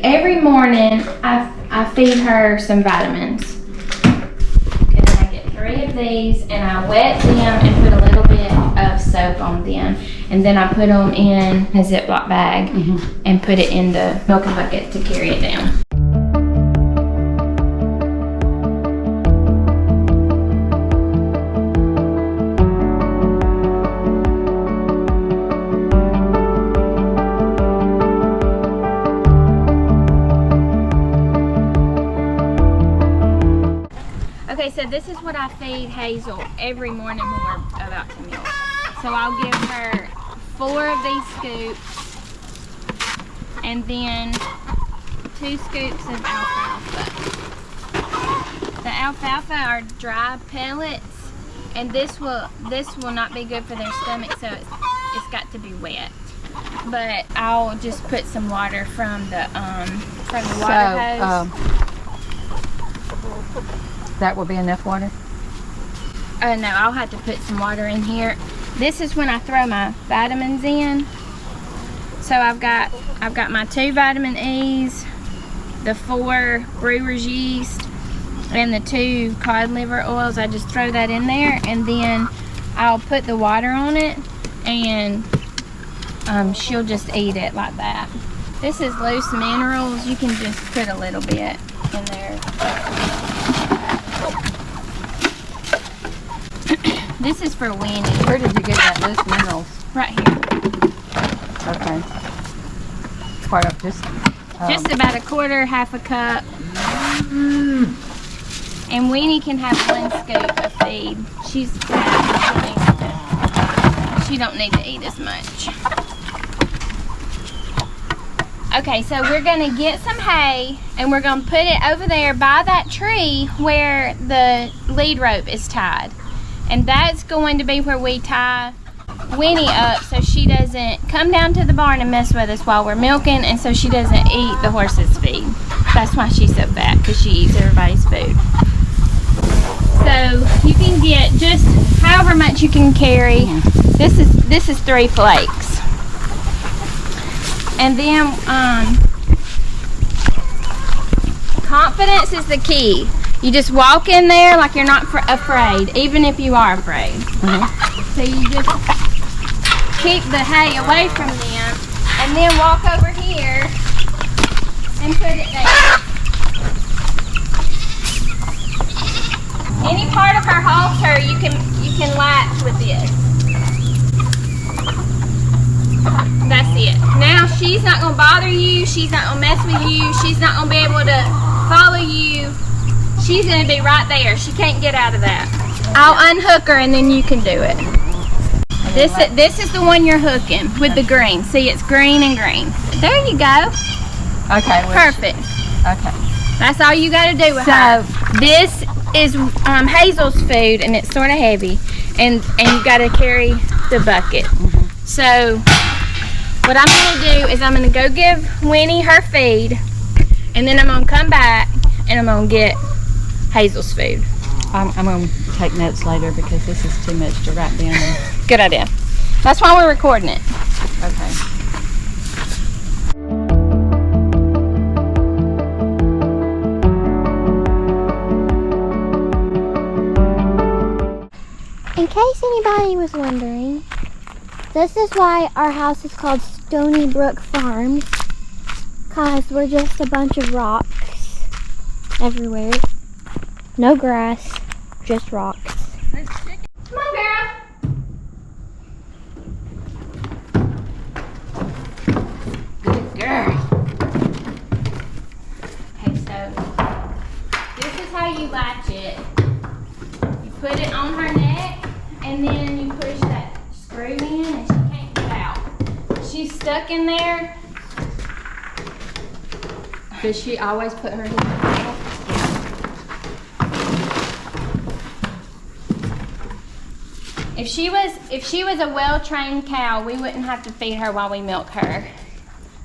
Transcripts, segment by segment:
every morning I feed her some vitamins. Okay, then I get 3 of these and I wet them and put a little bit of soap on them. And then I put them in a Ziploc bag and put it in the milking bucket to carry it down. Okay, so this is what I feed Hazel every morning when we're about to milk. So I'll give her 4 of these scoops and then 2 scoops of alfalfa. The alfalfa are dry pellets, and this will not be good for their stomach, so it's got to be wet. But I'll just put some water from the water hose. That will be enough water? No, I'll have to put some water in here. This is when I throw my vitamins in. So I've got my 2 vitamin E's, the 4 brewer's yeast, and the 2 cod liver oils. I just throw that in there, and then I'll put the water on it, and she'll just eat it like that. This is loose minerals. You can just put a little bit in there. This is for Winnie. Where did you get that loose minerals? Right here. Okay. Part of just about a quarter, half a cup. And Winnie can have 1 scoop of feed. She's fat. She don't need to eat as much. Okay, so we're gonna get some hay and we're gonna put it over there by that tree where the lead rope is tied. And that's going to be where we tie Winnie up so she doesn't come down to the barn and mess with us while we're milking, and so she doesn't eat the horse's feed. That's why she's so fat, because she eats everybody's food. So you can get just however much you can carry. This is 3 flakes. And then confidence is the key. You just walk in there like you're not afraid, even if you are afraid. So you just keep the hay away from them, and then walk over here and put it there. Any part of her halter you can latch with this. That's it. Now she's not gonna bother you. She's not gonna mess with you. She's not gonna be able to follow you. She's gonna be right there. She can't get out of that. I'll unhook her and then you can do it. This is the one you're hooking with the green. See, it's green and green. There you go. Okay. Perfect. Okay. That's all you got to do with her. This is Hazel's food, and it's sort of heavy, and you got to carry the bucket. So what I'm going to do is I'm going to go give Winnie her feed, and then I'm going to come back and I'm going to get Hazel's food. I'm going to take notes later because this is too much to write down. Good idea. That's why we're recording it. Okay. In case anybody was wondering, this is why our house is called Stony Brook Farms, because we're just a bunch of rocks everywhere. No grass, just rocks. Come on, girl. Good girl. Okay, so this is how you latch it. You put it on her neck, and then you push that screw in, and she can't get out. She's stuck in there. Does she always put her in? If she was a well-trained cow, we wouldn't have to feed her while we milk her.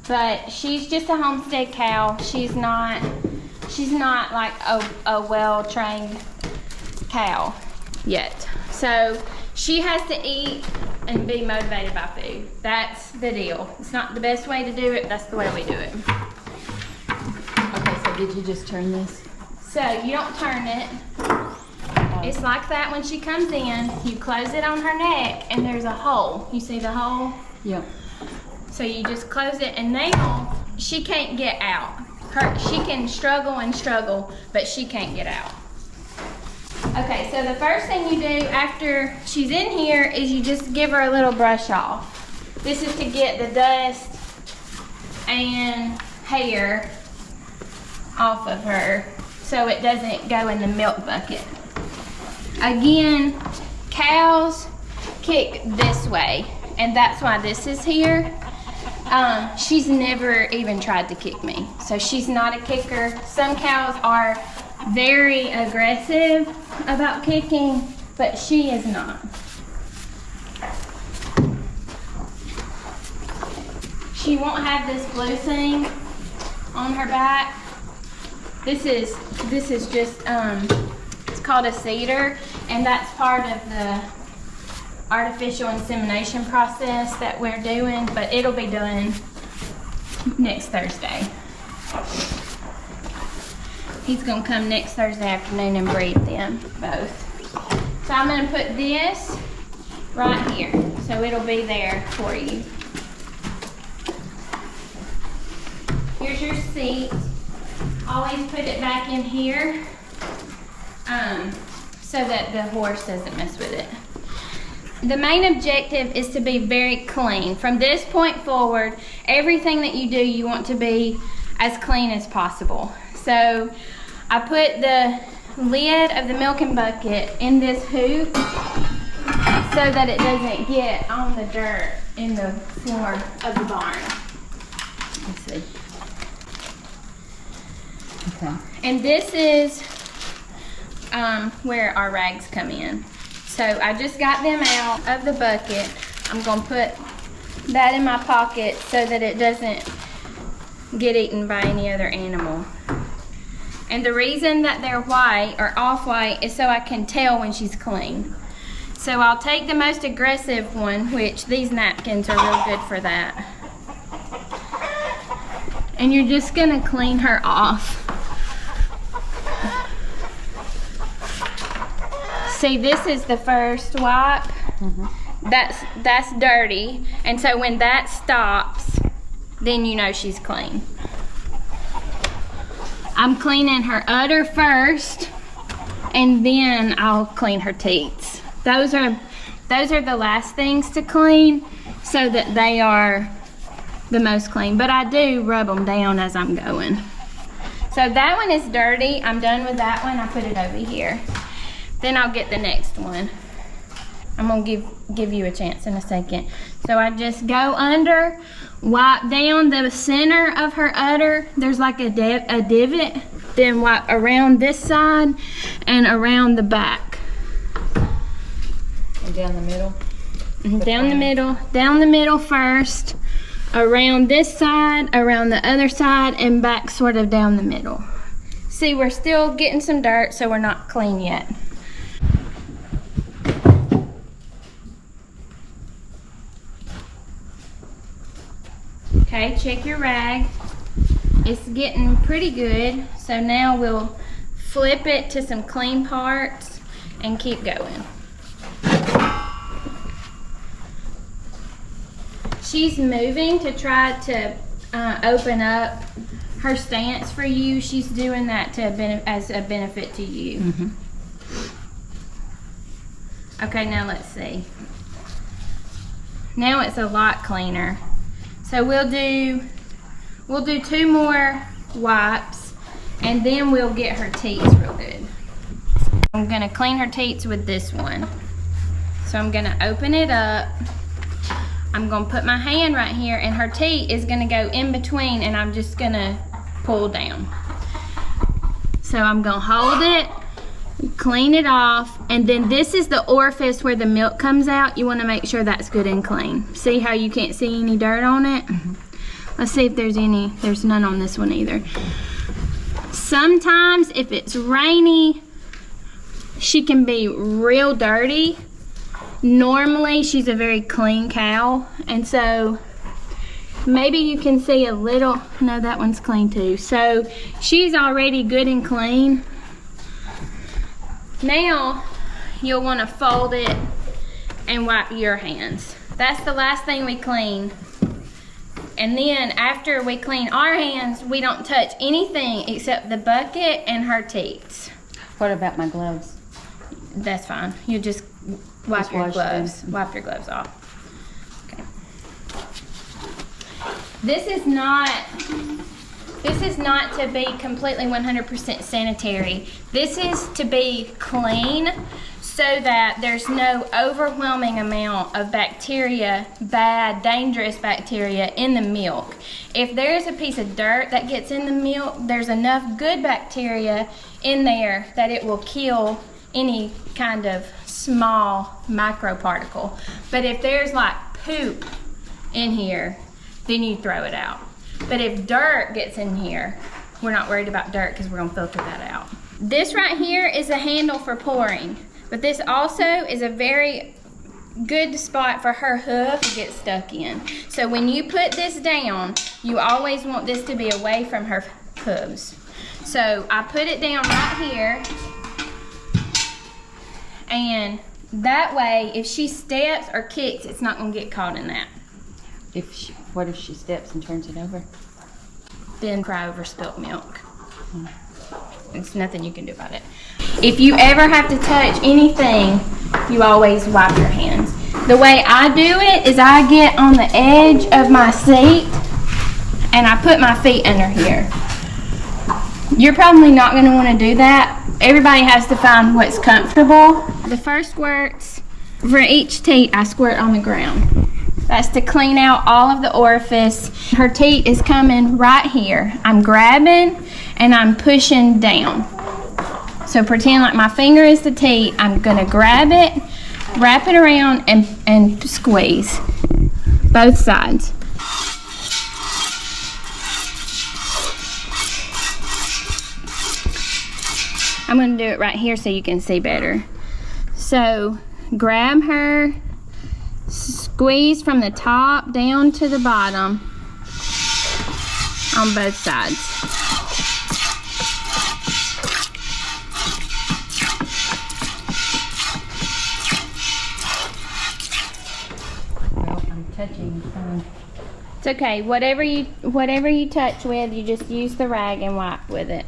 But she's just a homestead cow. She's not like a well-trained cow yet. So she has to eat and be motivated by food. That's the deal. It's not the best way to do it, that's the way we do it. Did you just turn this? So you don't turn it. It's like that when she comes in. You close it on her neck and there's a hole. You see the hole? Yep. So you just close it, and now she can't get out. She can struggle and struggle, but she can't get out. Okay, so the first thing you do after she's in here is you just give her a little brush off. This is to get the dust and hair off of her so it doesn't go in the milk bucket. Again, cows kick this way, and that's why this is here. She's never even tried to kick me, so she's not a kicker. Some cows are very aggressive about kicking, but she is not. She won't have this blue thing on her back. This is just it's called a cedar, and that's part of the artificial insemination process that we're doing, but it'll be done next Thursday. He's gonna come next Thursday afternoon and breed them both. So I'm gonna put this right here, so it'll be there for you. Here's your seat. Always put it back in here so that the horse doesn't mess with it. The main objective is to be very clean. From this point forward, everything that you do, you want to be as clean as possible. So I put the lid of the milking bucket in this hoop so that it doesn't get on the dirt in the floor of the barn. Let's see. Okay. And this is where our rags come in. So I just got them out of the bucket. I'm gonna put that in my pocket so that it doesn't get eaten by any other animal. And the reason that they're white or off-white is so I can tell when she's clean. So I'll take the most aggressive one, which these napkins are real good for that. And you're just gonna clean her off. See, this is the first wipe. That's dirty, and so when that stops, then you know she's clean. I'm cleaning her udder first, and then I'll clean her teats. Those are the last things to clean, so that they are the most clean. But I do rub them down as I'm going. So that one is dirty. I'm done with that one. I put it over here. Then I'll get the next one. I'm gonna give you a chance in a second. So I just go under, wipe down the center of her udder. There's like a divot. Then wipe around this side and around the back. And down the middle? Down the middle first. Around this side, around the other side, and back sort of down the middle. See, we're still getting some dirt, so we're not clean yet. Okay, check your rag. It's getting pretty good. So now we'll flip it to some clean parts and keep going. She's moving to try to open up her stance for you. She's doing that as a benefit to you. Mm-hmm. Okay, now let's see. Now it's a lot cleaner. So we'll do 2 more wipes, and then we'll get her teats real good. I'm gonna clean her teats with this one. So I'm gonna open it up. I'm gonna put my hand right here, and her teat is gonna go in between, and I'm just gonna pull down. So I'm gonna hold it, clean it off, and then this is the orifice where the milk comes out. You wanna make sure that's good and clean. See how you can't see any dirt on it? Mm-hmm. Let's see if there's any. There's none on this one either. Sometimes if it's rainy, she can be real dirty. Normally she's a very clean cow, and so maybe you can see a little, no, that one's clean too. So she's already good and clean. Now you'll want to fold it and wipe your hands. That's the last thing we clean. And then after we clean our hands, we don't touch anything except the bucket and her teats. What about my gloves? That's fine. You just wipe Just your wash gloves. them. Wipe your gloves off. Okay. This is not to be completely 100% sanitary. This is to be clean so that there's no overwhelming amount of bacteria, bad, dangerous bacteria in the milk. If there's a piece of dirt that gets in the milk, there's enough good bacteria in there that it will kill any kind of small microparticle. But if there's like poop in here, then you throw it out. But if dirt gets in here, we're not worried about dirt because we're gonna filter that out. This right here is a handle for pouring, but this also is a very good spot for her hoof to get stuck in. So when you put this down, you always want this to be away from her hooves. So I put it down right here, and that way if she steps or kicks, it's not gonna get caught in that. What if she steps and turns it over? Then cry over spilt milk. There's nothing you can do about it. If you ever have to touch anything, you always wipe your hands. The way I do it is I get on the edge of my seat and I put my feet under here. You're probably not going to want to do that. Everybody has to find what's comfortable. The first squirts, for each teat, I squirt on the ground. That's to clean out all of the orifice. Her teat is coming right here. I'm grabbing and I'm pushing down. So pretend like my finger is the teat. I'm gonna grab it, wrap it around, and squeeze both sides. I'm gonna do it right here so you can see better. So grab her, squeeze from the top down to the bottom on both sides. Well, I'm touching. It's okay. Whatever you touch with, you just use the rag and wipe with it.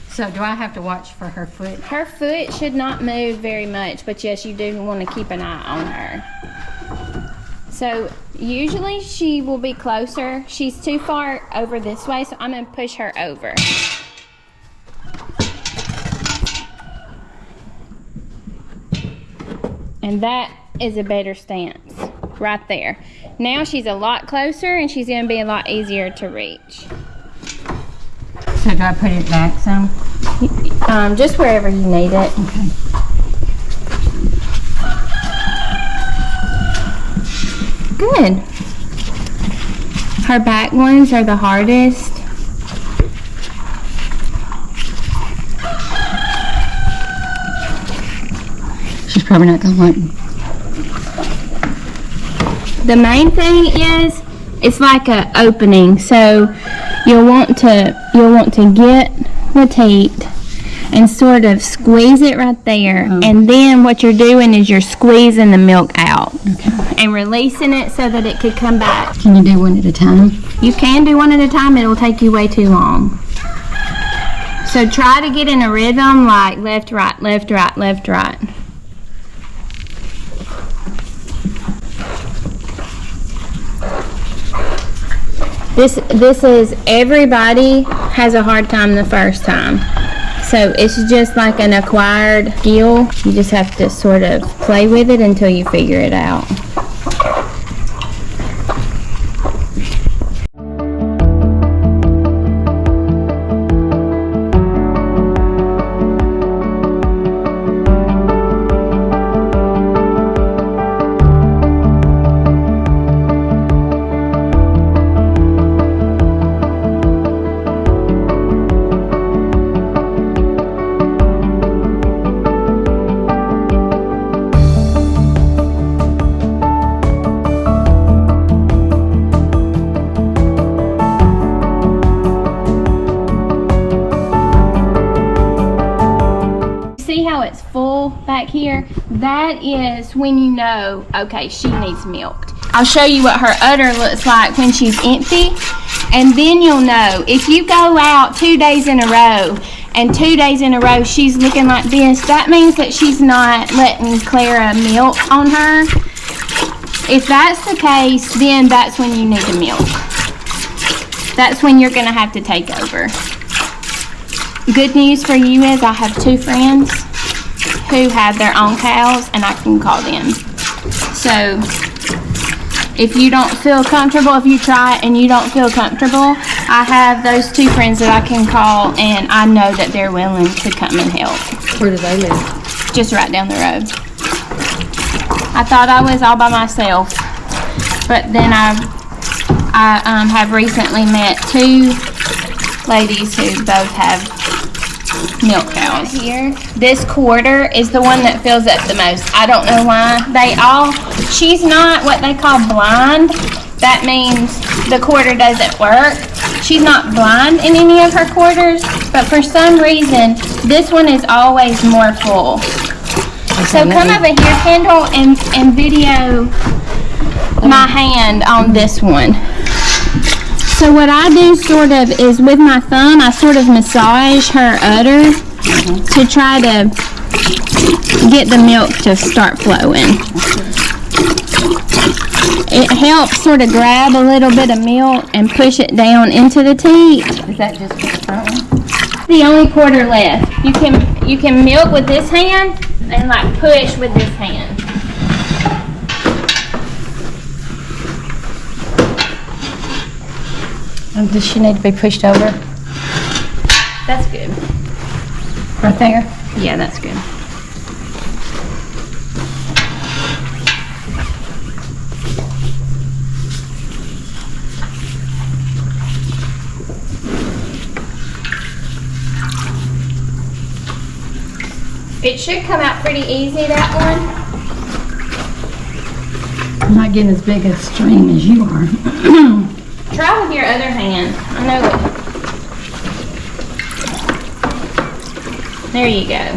So do I have to watch for her foot? Her foot should not move very much, but yes, you do want to keep an eye on her. So usually she will be closer. She's too far over this way, so I'm going to push her over. And that is a better stance right there. Now she's a lot closer and she's going to be a lot easier to reach. So do I put it back some? Just wherever you need it. Okay. Good. Her back ones are the hardest. She's probably not gonna want. The main thing is it's like a opening, so you'll want to get the teat and sort of squeeze it right there, and then what you're doing is you're squeezing the milk out and releasing it so that it could come back. Can you do one at a time? You can do one at a time. It'll take you way too long. So try to get in a rhythm like left, right, left, right, left, right. This is, everybody has a hard time the first time. So it's just like an acquired skill. You just have to sort of play with it until you figure it out. back here, that is when you know, okay, she needs milked. I'll show you what her udder looks like when she's empty, and then you'll know. If you go out 2 days in a row, and 2 days in a row she's looking like this, that means that she's not letting Clara milk on her. If that's the case, then that's when you need to milk. That's when you're gonna have to take over. Good news for you is I have 2 friends who have their own cows, and I can call them. So if you don't feel comfortable, if you try it and you don't feel comfortable, I have those 2 friends that I can call, and I know that they're willing to come and help. Where do they live? Just right down the road. I thought I was all by myself, but then I have recently met 2 ladies who both have milk cows. Here, this quarter is the one that fills up the most. I don't know why. She's not what they call blind. That means the quarter doesn't work. She's not blind in any of her quarters, but for some reason, this one is always more full. So come over here, Kendall, and video my hand on this one. So what I do sort of is with my thumb, I sort of massage her udder to try to get the milk to start flowing. It helps sort of grab a little bit of milk and push it down into the teat. Is that just for the The only quarter left. You can milk with this hand and like push with this hand. Does she need to be pushed over? That's good. Right there? Yeah, that's good. It should come out pretty easy, that one. I'm not getting as big a stream as you are. Try with your other hand. I know it. There you go.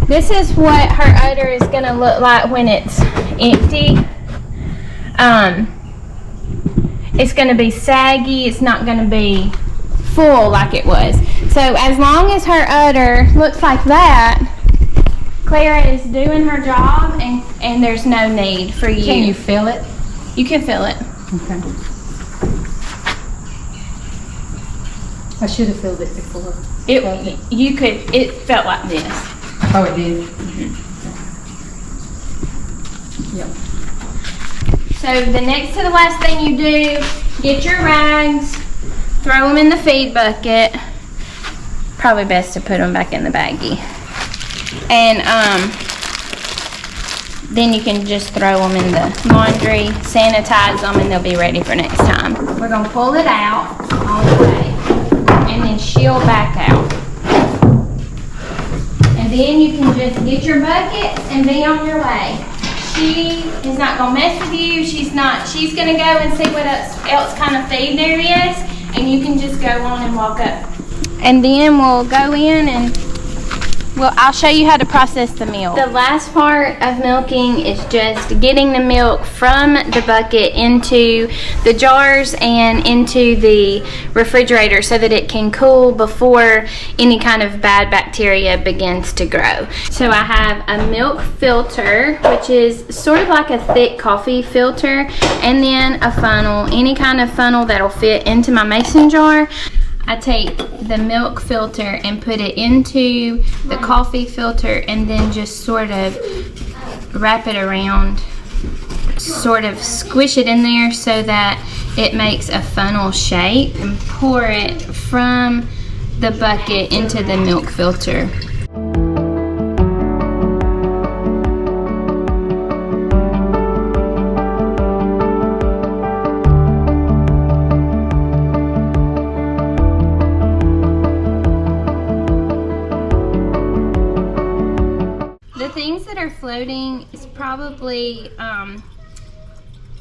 This is what her udder is going to look like when it's empty. It's going to be saggy. It's not going to be full like it was. So as long as her udder looks like that, Clara is doing her job, and there's no need for you. Can you feel it? You can feel it. Okay. I should have felt it before. It felt like this. Oh, it did? Yep. So the next to the last thing you do, get your rags, throw them in the feed bucket. Probably best to put them back in the baggie. And then you can just throw them in the laundry, sanitize them, and they'll be ready for next time. We're gonna pull it out all the way, and then she'll back out. And then you can just get your buckets and be on your way. She is not gonna mess with you. She's gonna go and see what else kind of feed there is, and you can just go on and walk up. And then we'll go in and I'll show you how to process the milk. The last part of milking is just getting the milk from the bucket into the jars and into the refrigerator so that it can cool before any kind of bad bacteria begins to grow. So I have a milk filter, which is sort of like a thick coffee filter, and then a funnel, any kind of funnel that'll fit into my mason jar. I take the milk filter and put it into the coffee filter, and then just sort of wrap it around, sort of squish it in there so that it makes a funnel shape, and pour it from the bucket into the milk filter. things that are floating is probably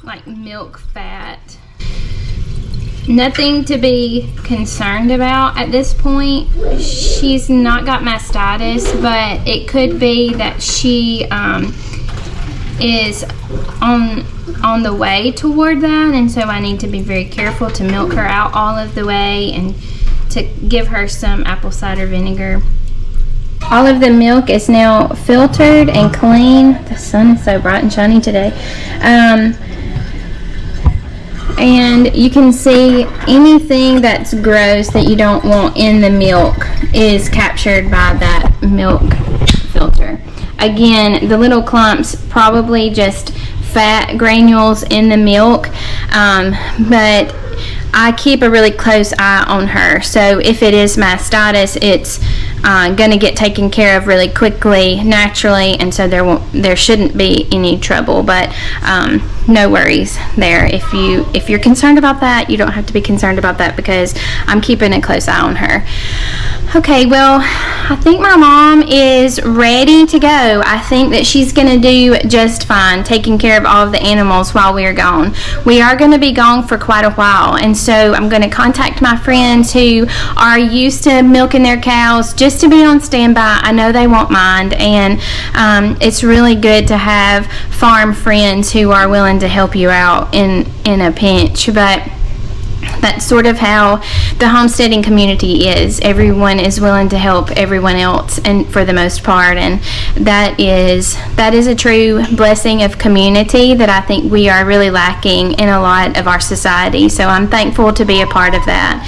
like milk fat. Nothing to be concerned about at this point. She's not got mastitis, but it could be that she is on the way toward that, and so I need to be very careful to milk her out all of the way and to give her some apple cider vinegar. All of the milk is now filtered and clean. The sun is so bright and shiny today. And you can see anything that's gross that you don't want in the milk is captured by that milk filter. Again, the little clumps probably just fat granules in the milk, but I keep a really close eye on her. So if it is mastitis, it's going to get taken care of really quickly, naturally, and so there shouldn't be any trouble. But no worries there. If you're concerned about that, you don't have to be concerned about that because I'm keeping a close eye on her. Okay, well, I think my mom is ready to go. I think that she's going to do just fine taking care of all of the animals while we're gone. We are going to be gone for quite a while, and so I'm going to contact my friends who are used to milking their cows just to be on standby. I know they won't mind, and it's really good to have farm friends who are willing to help you out in a pinch. But that's sort of how the homesteading community is. Everyone is willing to help everyone else, and for the most part, and that is a true blessing of community that I think we are really lacking in a lot of our society. So I'm thankful to be a part of that.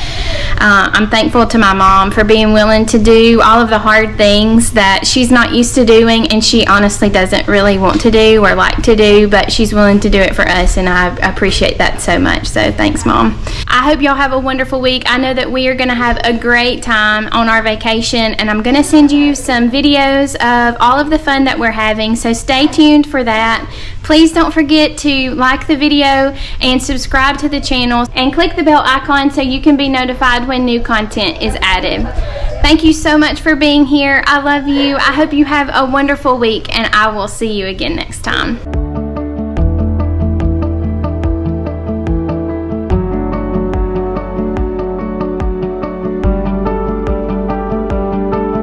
I'm thankful to my mom for being willing to do all of the hard things that she's not used to doing, and she honestly doesn't really want to do or like to do, but she's willing to do it for us, and I appreciate that so much. So thanks, Mom. I hope y'all have a wonderful week. I know that we are going to have a great time on our vacation, and I'm going to send you some videos of all of the fun that we're having, so stay tuned for that. Please don't forget to like the video and subscribe to the channel and click the bell icon so you can be notified when new content is added. Thank you so much for being here. I love you. I hope you have a wonderful week, and I will see you again next time.